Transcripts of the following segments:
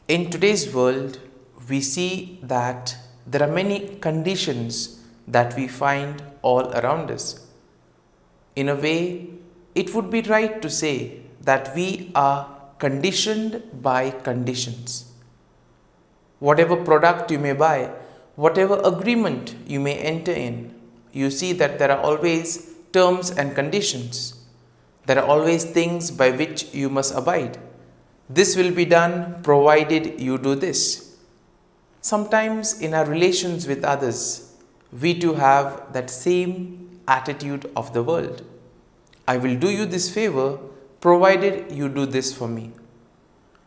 In today's world, we see that there are many conditions that we find all around us. In a way, it would be right to say that we are conditioned by conditions. Whatever product you may buy, whatever agreement you may enter in, you see that there are always terms and conditions. There are always things by which you must abide. This will be done provided you do this. Sometimes in our relations with others, we too have that same attitude of the world. I will do you this favor provided you do this for me.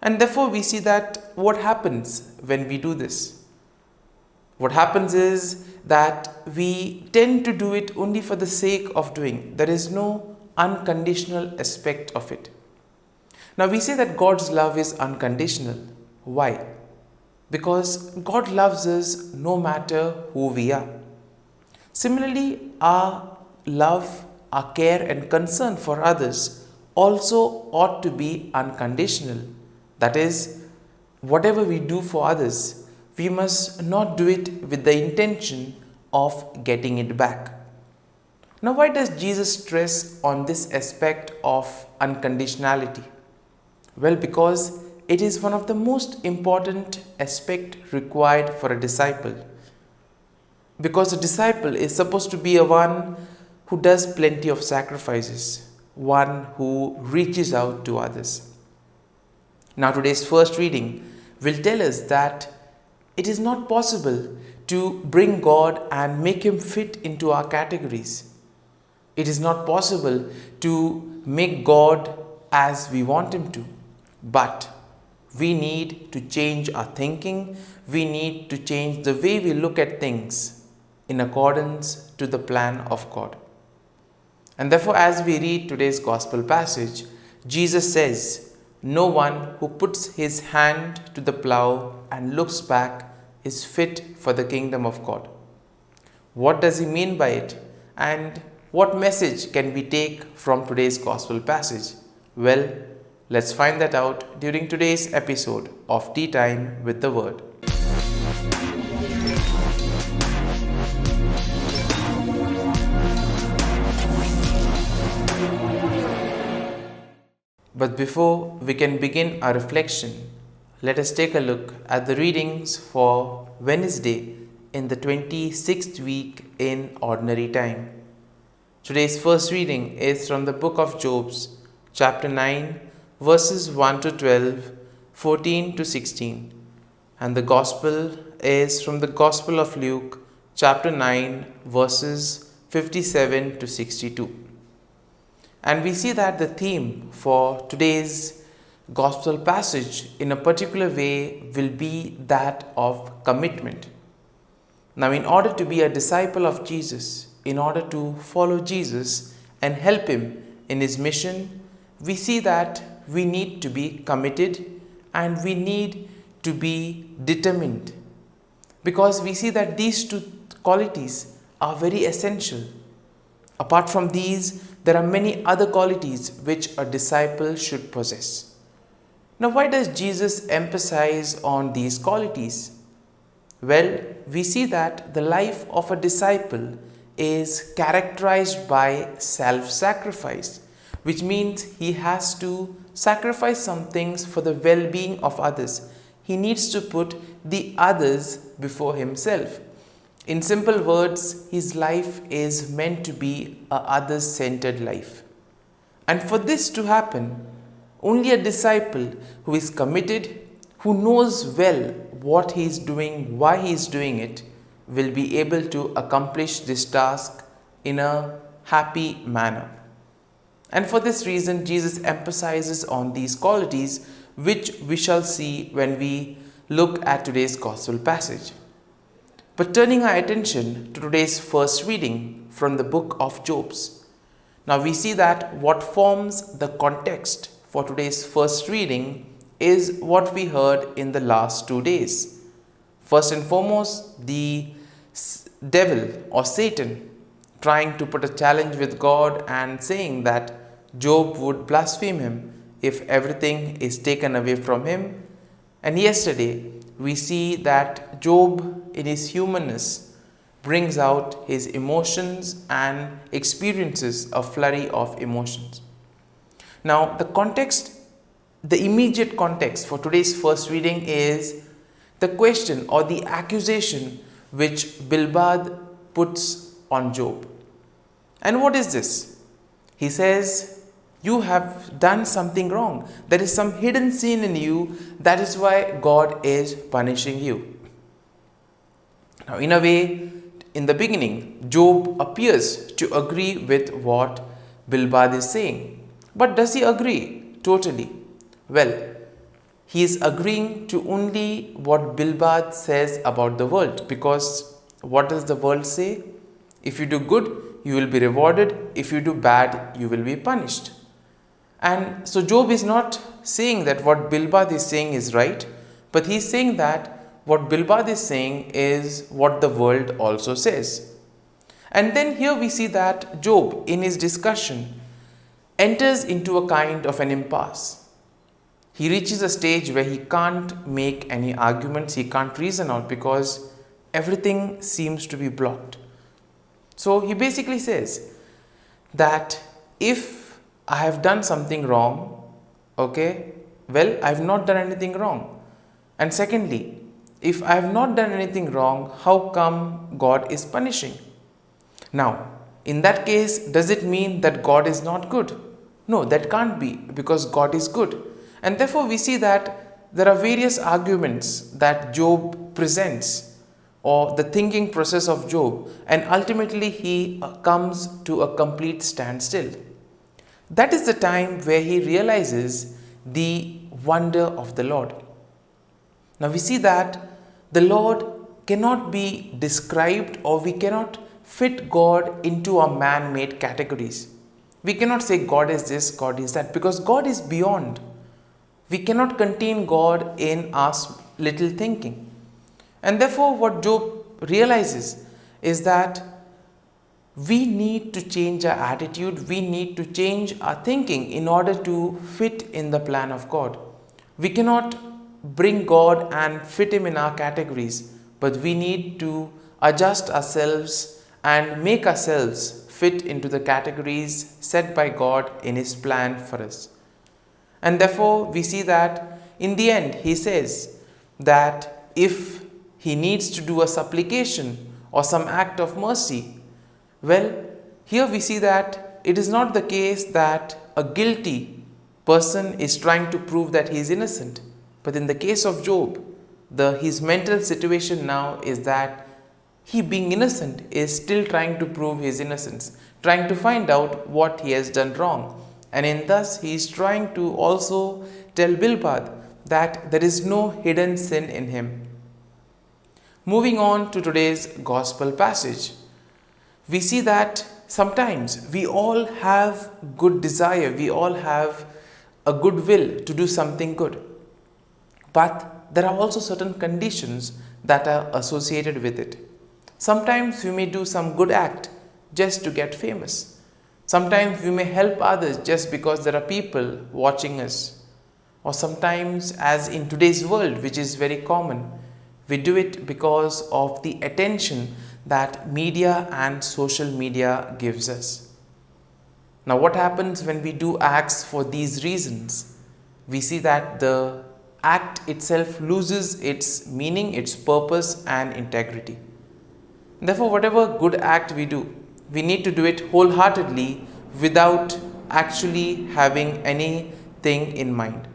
And therefore we see that what happens when we do this? What happens is that we tend to do it only for the sake of doing. There is no unconditional aspect of it. Now we say that God's love is unconditional. Why? Because God loves us no matter who we are. Similarly, our love, our care and concern for others also ought to be unconditional. That is, whatever we do for others, we must not do it with the intention of getting it back. Now, why does Jesus stress on this aspect of unconditionality? Well, because it is one of the most important aspects required for a disciple. Because a disciple is supposed to be a one who does plenty of sacrifices, one who reaches out to others. Now, today's first reading will tell us that it is not possible to bring God and make Him fit into our categories. It is not possible to make God as we want Him to. But we need to change our thinking, we need to change the way we look at things in accordance to the plan of God. And therefore, as we read today's gospel passage, Jesus says, "No one who puts his hand to the plow and looks back is fit for the kingdom of God." What does he mean by it? And what message can we take from today's gospel passage? Well, let's find that out during today's episode of Tea Time with the Word. But before we can begin our reflection, let us take a look at the readings for Wednesday in the 26th week in Ordinary Time. Today's first reading is from the book of Job, chapter 9, verses 1 to 12, 14 to 16. And the Gospel is from the Gospel of Luke, chapter 9, verses 57 to 62. And we see that the theme for today's Gospel passage in a particular way will be that of commitment. Now, in order to be a disciple of Jesus, in order to follow Jesus and help Him in His mission, we see that we need to be committed and we need to be determined, because we see that these two qualities are very essential. Apart from these, there are many other qualities which a disciple should possess. Now, why does Jesus emphasize on these qualities? Well, we see that the life of a disciple is characterized by self-sacrifice, which means he has to sacrifice some things for the well-being of others. He needs to put the others before himself. In simple words, his life is meant to be a others-centered life. And for this to happen, only a disciple who is committed, who knows well what he is doing, why he is doing it, will be able to accomplish this task in a happy manner. And for this reason, Jesus emphasizes on these qualities, which we shall see when we look at today's gospel passage. But turning our attention to today's first reading from the book of Job. Now we see that what forms the context for today's first reading is what we heard in the last 2 days. First and foremost, the devil or Satan trying to put a challenge with God and saying that Job would blaspheme him if everything is taken away from him. And yesterday, we see that Job, in his humanness, brings out his emotions and experiences a flurry of emotions. Now, the immediate context for today's first reading is the question or the accusation which Bildad puts on Job. And what is this? He says, you have done something wrong. There is some hidden sin in you. That is why God is punishing you. Now, in a way, in the beginning, Job appears to agree with what Bildad is saying. But does he agree totally? Well, he is agreeing to only what Bildad says about the world, because what does the world say? If you do good, you will be rewarded. If you do bad, you will be punished. And so Job is not saying that what Bildad is saying is right, but he is saying that what Bildad is saying is what the world also says. And then here we see that Job, in his discussion, enters into a kind of an impasse. He reaches a stage where he can't make any arguments, he can't reason out because everything seems to be blocked. So he basically says that if I have done something wrong, okay, well, I have not done anything wrong. And secondly, if I have not done anything wrong, how come God is punishing? Now, in that case, does it mean that God is not good? No, that can't be, because God is good. And therefore, we see that there are various arguments that Job presents, or the thinking process of Job, and ultimately he comes to a complete standstill. That is the time where he realizes the wonder of the Lord. Now we see that the Lord cannot be described, or we cannot fit God into our man-made categories. We cannot say God is this, God is that, because God is beyond. We cannot contain God in our little thinking. And therefore what Job realizes is that we need to change our attitude, we need to change our thinking in order to fit in the plan of God. We cannot bring God and fit Him in our categories, but we need to adjust ourselves and make ourselves fit into the categories set by God in His plan for us. And therefore we see that in the end He says that if He needs to do a supplication or some act of mercy, well, here we see that it is not the case that a guilty person is trying to prove that he is innocent. But in the case of Job, his mental situation now is that he, being innocent, is still trying to prove his innocence, trying to find out what he has done wrong. And in thus, he is trying to also tell Bildad that there is no hidden sin in him. Moving on to today's gospel passage, we see that sometimes we all have good desire, we all have a good will to do something good. But there are also certain conditions that are associated with it. Sometimes we may do some good act just to get famous. Sometimes we may help others just because there are people watching us. Or sometimes, as in today's world, which is very common, we do it because of the attention that media and social media gives us. Now, what happens when we do acts for these reasons? We see that the act itself loses its meaning, its purpose and integrity. Therefore, whatever good act we do, we need to do it wholeheartedly without actually having anything in mind.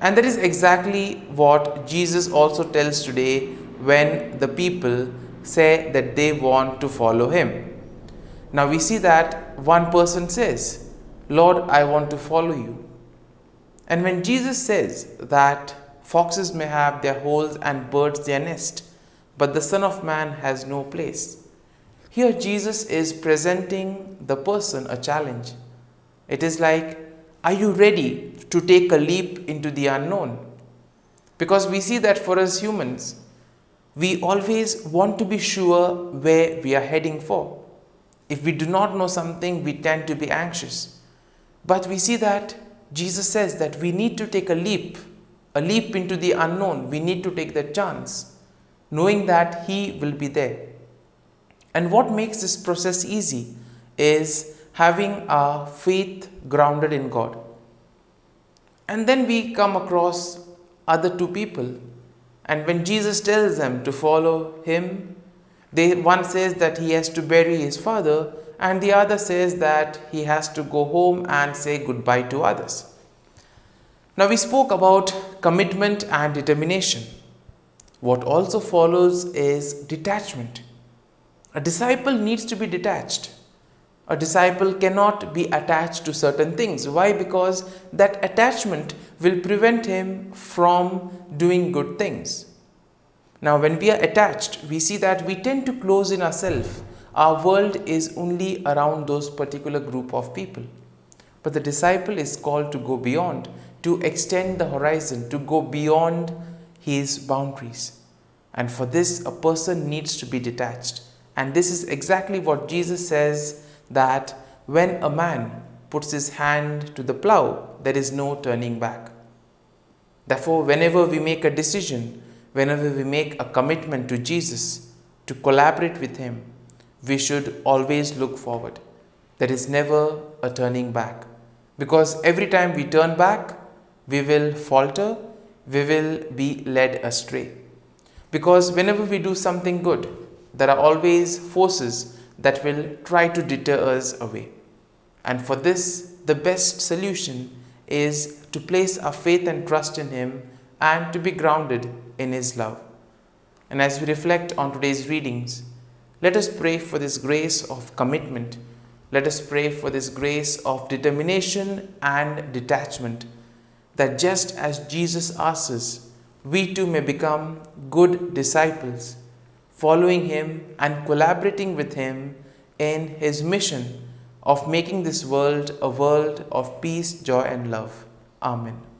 And that is exactly what Jesus also tells today when the people say that they want to follow Him. Now we see that one person says, "Lord, I want to follow you." And when Jesus says that foxes may have their holes and birds their nest, but the Son of Man has no place, here Jesus is presenting the person a challenge. It is like, are you ready to take a leap into the unknown? Because we see that for us humans, we always want to be sure where we are heading for. If we do not know something, we tend to be anxious. But we see that Jesus says that we need to take a leap a leap into the unknown. We need to take that chance, knowing that He will be there. And what makes this process easy is having our faith grounded in God. And then we come across other two people, and when Jesus tells them to follow Him, one says that he has to bury his father, and the other says that he has to go home and say goodbye to others. Now we spoke about commitment and determination. What also follows is detachment. A disciple needs to be detached. A disciple cannot be attached to certain things. Why? Because that attachment will prevent him from doing good things. Now, when we are attached, we see that we tend to close in ourselves. Our world is only around those particular group of people. But the disciple is called to go beyond, to extend the horizon, to go beyond his boundaries. And for this, a person needs to be detached. And this is exactly what Jesus says, that when a man puts his hand to the plow, there is no turning back. Therefore, whenever we make a decision, whenever we make a commitment to Jesus, to collaborate with Him, we should always look forward. There is never a turning back. Because every time we turn back, we will falter, we will be led astray. Because whenever we do something good, there are always forces that will try to deter us away. And for this, the best solution is to place our faith and trust in Him and to be grounded in His love. And as we reflect on today's readings, let us pray for this grace of commitment. Let us pray for this grace of determination and detachment, that just as Jesus asks us, we too may become good disciples, following Him and collaborating with Him in His mission of making this world a world of peace, joy, and love. Amen.